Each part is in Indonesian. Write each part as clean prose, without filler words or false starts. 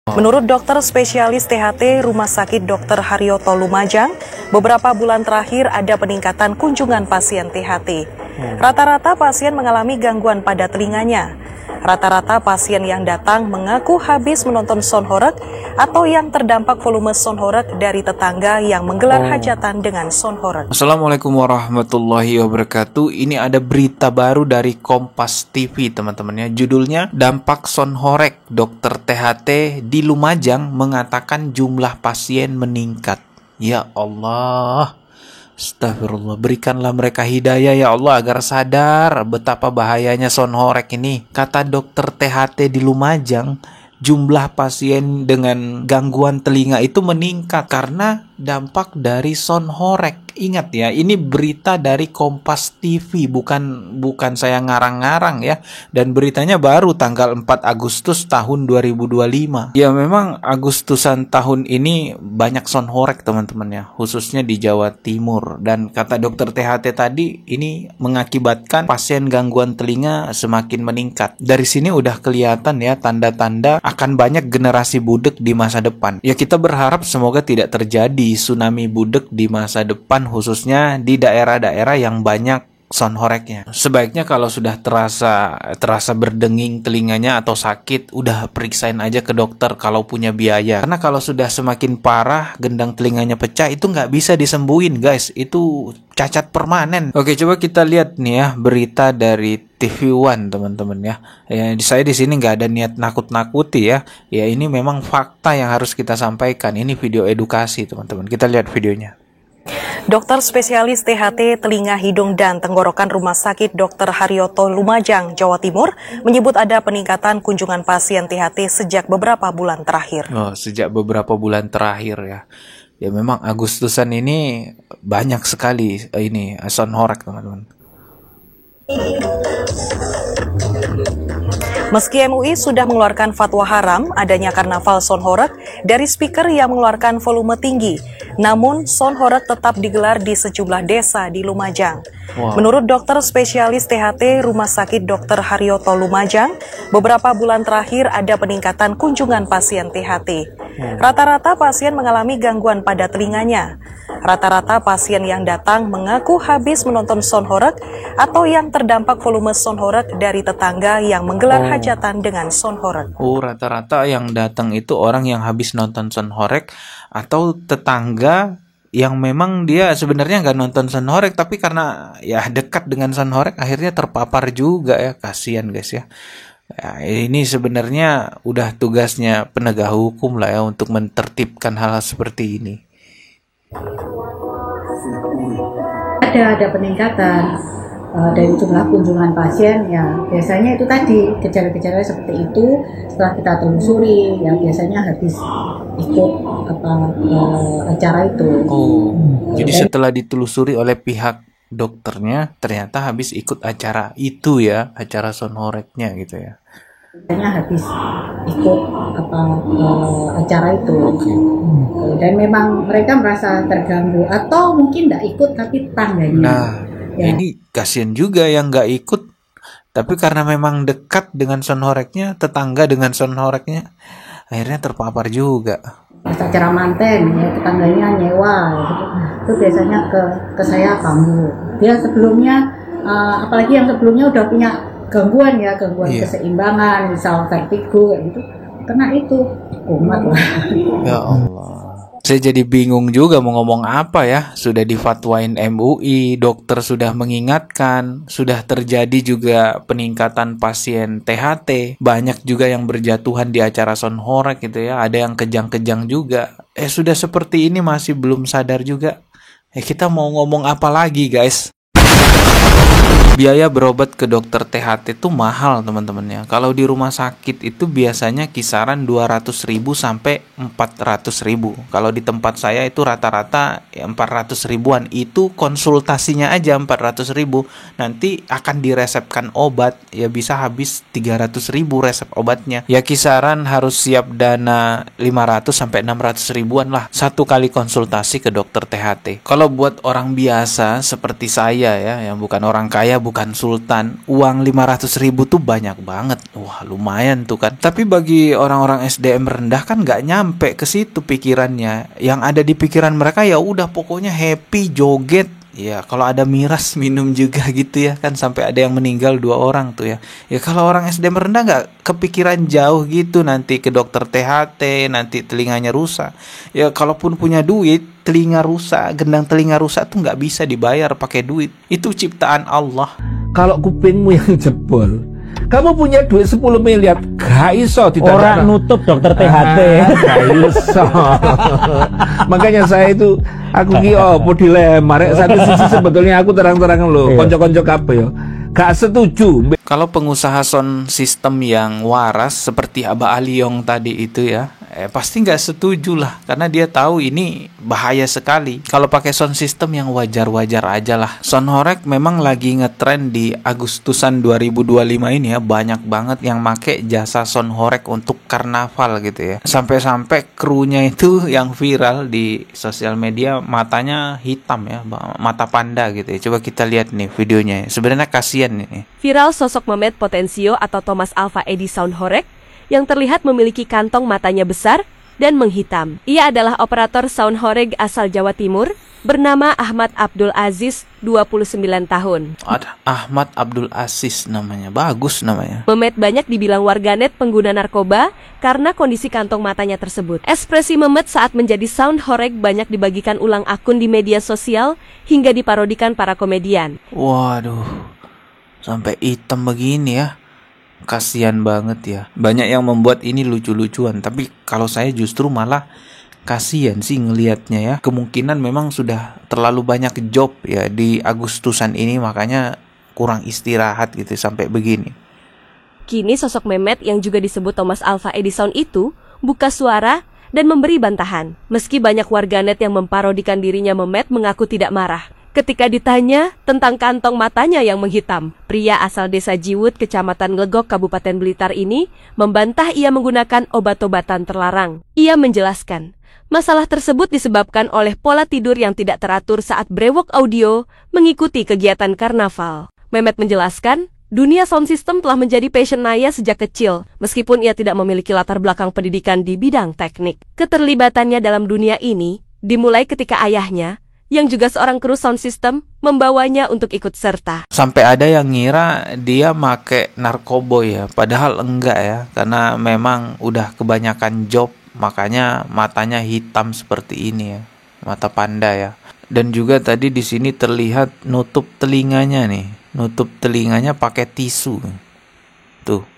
Menurut dokter spesialis THT Rumah Sakit Dr. Haryoto Lumajang, beberapa bulan terakhir ada peningkatan kunjungan pasien THT. Rata-rata pasien mengalami gangguan pada telinganya. Rata-rata pasien yang datang mengaku habis menonton sound horeg atau yang terdampak volume sound horeg dari tetangga yang menggelar hajatan dengan sound horeg. Assalamualaikum warahmatullahi wabarakatuh. Ini ada berita baru dari Kompas TV, teman-teman ya. Judulnya Dampak Sound Horeg. Dokter THT di Lumajang mengatakan jumlah pasien meningkat. Ya Allah. Astagfirullah, berikanlah mereka hidayah ya Allah agar sadar betapa bahayanya sound horeg ini. Kata dokter THT di Lumajang, jumlah pasien dengan gangguan telinga itu meningkat karena dampak dari sound horeg. Ingat ya, ini berita dari Kompas TV, bukan saya ngarang-ngarang ya. Dan beritanya baru tanggal 4 Agustus tahun 2025. Ya memang Agustusan tahun ini banyak sound horeg teman-teman ya, khususnya di Jawa Timur. Dan kata dokter THT tadi, ini mengakibatkan pasien gangguan telinga semakin meningkat. Dari sini udah kelihatan ya tanda-tanda akan banyak generasi budek di masa depan. Ya kita berharap semoga tidak terjadi tsunami budek di masa depan, khususnya di daerah-daerah yang banyak sound horegnya. Sebaiknya kalau sudah terasa berdenging telinganya atau sakit, udah periksain aja ke dokter kalau punya biaya. Karena kalau sudah semakin parah, gendang telinganya pecah, itu nggak bisa disembuhin guys. Itu cacat permanen. Oke, coba kita lihat nih ya berita dari TV One teman-teman ya. Saya di sini nggak ada niat nakut-nakuti ya. Ya ini memang fakta yang harus kita sampaikan. Ini video edukasi teman-teman. Kita lihat videonya. Dokter spesialis THT Telinga, Hidung, dan Tenggorokan Rumah Sakit Dr. Haryoto Lumajang, Jawa Timur menyebut ada peningkatan kunjungan pasien THT sejak beberapa bulan terakhir. Sejak beberapa bulan terakhir ya. Ya memang Agustusan ini banyak sekali ini sound horeg teman-teman. Meski MUI sudah mengeluarkan fatwa haram adanya karnaval sound horeg dari speaker yang mengeluarkan volume tinggi, namun sound horeg tetap digelar di sejumlah desa di Lumajang. Menurut dokter spesialis THT Rumah Sakit Dr. Haryoto Lumajang, beberapa bulan terakhir ada peningkatan kunjungan pasien THT. Rata-rata pasien mengalami gangguan pada telinganya. Rata-rata pasien yang datang mengaku habis menonton sound horeg atau yang terdampak volume sound horeg dari tetangga yang menggelar hajatan dengan sound horeg. Rata-rata yang datang itu orang yang habis nonton sound horeg atau tetangga yang memang dia sebenarnya nggak nonton sound horeg, tapi karena ya dekat dengan sound horeg akhirnya terpapar juga ya. Kasihan guys ya. Ya, ini sebenarnya udah tugasnya penegak hukum lah ya untuk menertibkan hal seperti ini. Ada peningkatan dari jumlah kunjungan pasien ya, biasanya itu tadi gejala-gejala seperti itu setelah kita telusuri ya biasanya habis ikut acara itu. Jadi setelah ditelusuri oleh pihak dokternya ternyata habis ikut acara itu ya, acara sound horegnya gitu ya. Biasanya habis ikut acara itu. Dan memang mereka merasa terganggu atau mungkin tidak ikut tapi tetangganya. Nah, ya. Ini kasihan juga yang nggak ikut, tapi karena memang dekat dengan sound horegnya, tetangga dengan sound horegnya, akhirnya terpapar juga. Pas acara manten, ya tetangganya nyewa, gitu. Itu biasanya ke saya kamu. Dia sebelumnya, apalagi yang sebelumnya udah punya gangguan keseimbangan, misal vertigo kayak gitu, kena itu kumat lah. Ya Allah. Saya jadi bingung juga mau ngomong apa ya. Sudah difatwain MUI, dokter sudah mengingatkan, sudah terjadi juga peningkatan pasien THT. Banyak juga yang berjatuhan di acara sound horeg gitu ya. Ada yang kejang-kejang juga. Sudah seperti ini masih belum sadar juga. Kita mau ngomong apa lagi guys? Biaya berobat ke dokter THT itu mahal teman-teman ya. Kalau di rumah sakit itu biasanya kisaran 200.000 sampai 400.000. Kalau di tempat saya itu rata-rata ya 400 ribuan. Itu konsultasinya aja 400.000. Nanti akan diresepkan obat ya bisa habis 300.000 resep obatnya. Ya kisaran harus siap dana 500 sampai 600 ribuan lah satu kali konsultasi ke dokter THT. Kalau buat orang biasa seperti saya ya, yang bukan orang kaya bukan sultan, uang 500.000 tuh banyak banget. Wah, lumayan tuh kan. Tapi bagi orang-orang SDM rendah kan nggak nyampe ke situ pikirannya. Yang ada di pikiran mereka ya udah pokoknya happy, joget. Ya kalau ada miras minum juga gitu ya kan, sampai ada yang meninggal 2 orang tuh ya. Ya kalau orang SDM rendah nggak kepikiran jauh gitu, nanti ke dokter THT, nanti telinganya rusak. Ya kalaupun punya duit, telinga rusak, gendang telinga rusak tuh nggak bisa dibayar pakai duit. Itu ciptaan Allah. Kalau kupingmu yang jebol, kamu punya duit 10 miliar, gak iso orang nutup dokter THT. Gak iso. Makanya saya itu, aku mau dilema. Satu sisi sebetulnya aku terang-terangan loh, konco-konco kabeh yo, gak setuju. Kalau pengusaha sound system yang waras seperti Abah Aliong tadi itu ya, pasti nggak setuju lah, karena dia tahu ini bahaya sekali. Kalau pakai sound system yang wajar-wajar aja lah. Sound Horeg memang lagi ngetrend di Agustusan 2025 ini ya, banyak banget yang make jasa Sound Horeg untuk karnaval gitu ya. Sampai-sampai krunya itu yang viral di sosial media matanya hitam ya, mata panda gitu ya. Coba kita lihat nih videonya. Sebenarnya kasihan nih. Viral sosok Mehmet Potensio atau Thomas Alva Edi Sound Horeg yang terlihat memiliki kantong matanya besar dan menghitam. Ia adalah operator Sound Horeg asal Jawa Timur bernama Ahmad Abdul Aziz, 29 tahun. Ada Ahmad Abdul Aziz namanya, bagus namanya. Mehmet banyak dibilang warganet pengguna narkoba karena kondisi kantong matanya tersebut. Ekspresi Mehmet saat menjadi Sound Horeg banyak dibagikan ulang akun di media sosial hingga diparodikan para komedian. Waduh, sampai hitam begini ya. Kasian banget ya. Banyak yang membuat ini lucu-lucuan, tapi kalau saya justru malah kasian sih ngelihatnya ya. Kemungkinan memang sudah terlalu banyak job ya di Agustusan ini, makanya kurang istirahat gitu sampai begini. Kini sosok Mehmet yang juga disebut Thomas Alva Edison itu buka suara dan memberi bantahan. Meski banyak warganet yang memparodikan dirinya, Mehmet mengaku tidak marah ketika ditanya tentang kantong matanya yang menghitam. Pria asal desa Jiwut, Kecamatan Nglegok, Kabupaten Blitar ini membantah ia menggunakan obat-obatan terlarang. Ia menjelaskan, masalah tersebut disebabkan oleh pola tidur yang tidak teratur saat brewok audio mengikuti kegiatan karnaval. Mehmet menjelaskan, dunia sound system telah menjadi passion Naya sejak kecil, meskipun ia tidak memiliki latar belakang pendidikan di bidang teknik. Keterlibatannya dalam dunia ini dimulai ketika ayahnya, yang juga seorang kru sound system, membawanya untuk ikut serta. Sampai ada yang ngira dia make narkoboy ya, padahal enggak ya, karena memang udah kebanyakan job, makanya matanya hitam seperti ini ya, mata panda ya. Dan juga tadi di sini terlihat nutup telinganya nih, nutup telinganya pakai tisu. Tuh.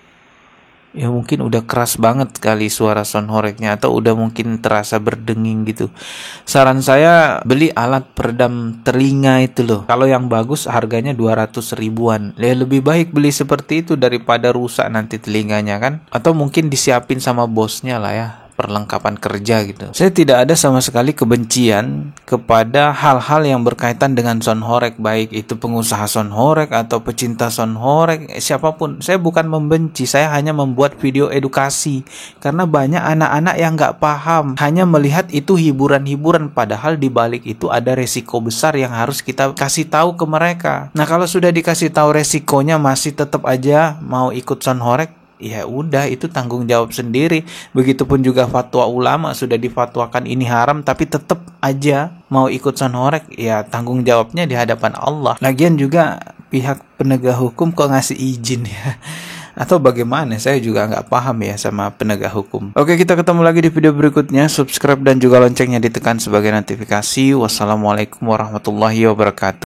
Ya mungkin udah keras banget kali suara Sound Horegnya, atau udah mungkin terasa berdenging gitu. Saran saya beli alat peredam telinga itu loh. Kalau yang bagus harganya 200 ribuan. Ya lebih baik beli seperti itu daripada rusak nanti telinganya kan. Atau mungkin disiapin sama bosnya lah ya, perlengkapan kerja gitu. Saya tidak ada sama sekali kebencian kepada hal-hal yang berkaitan dengan Sound Horeg, baik itu pengusaha Sound Horeg atau pecinta Sound Horeg, siapapun. Saya bukan membenci, saya hanya membuat video edukasi karena banyak anak-anak yang nggak paham, hanya melihat itu hiburan-hiburan, padahal di balik itu ada resiko besar yang harus kita kasih tahu ke mereka. Nah kalau sudah dikasih tahu resikonya masih tetap aja mau ikut Sound Horeg, ya udah itu tanggung jawab sendiri. Begitupun juga fatwa ulama, sudah difatwakan ini haram tapi tetap aja mau ikut Sound Horeg, ya tanggung jawabnya di hadapan Allah. Lagian juga pihak penegak hukum kok ngasih izin ya, atau bagaimana, saya juga nggak paham ya sama penegak hukum. Oke, kita ketemu lagi di video berikutnya. Subscribe dan juga loncengnya ditekan sebagai notifikasi. Wassalamualaikum warahmatullahi wabarakatuh.